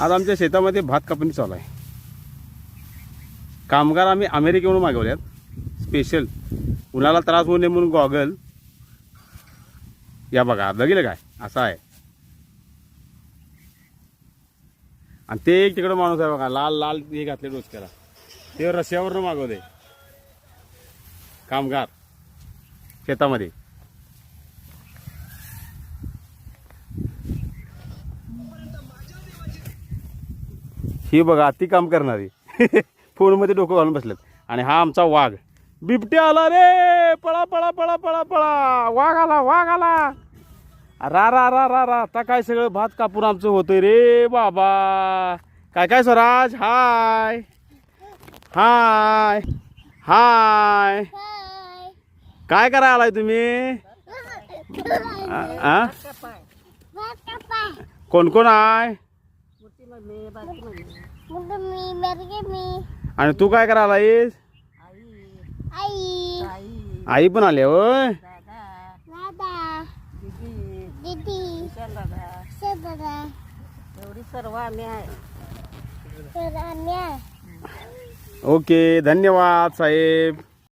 आज आमच्या शेतामध्ये भात कापणी चालू आहे. कामगार आम्ही अमेरिकेहून मागवल्यात स्पेशल. उन्हाला त्रास होऊ नये म्हणून गॉगल. या बघा बघितलं काय असं आहे. आणि ते एक तिकडं माणूस आहे बघा लाल लाल हे घातले डोसक्याला. ते रस्त्यावरनं मागवते कामगार शेतामध्ये. ही बघा ती काम करणारी फोनमध्ये डोकं घालून बसलेत. आणि हा आमचा वाघ. बिबट्या आला रे, पळा पळा पळा पळा पळा. वाघ आला वाघ आला. रा रा रा रा रा. आता काय सगळं भात कापून आमचं होतंय रे बाबा. काय काय स्वराज. हाय हाय हाय. काय करायला आलाय तुम्ही. कोण कोण आहे. आणि तू काय करायला आहेस. आई पण आले होय. ओके धन्यवाद साहेब.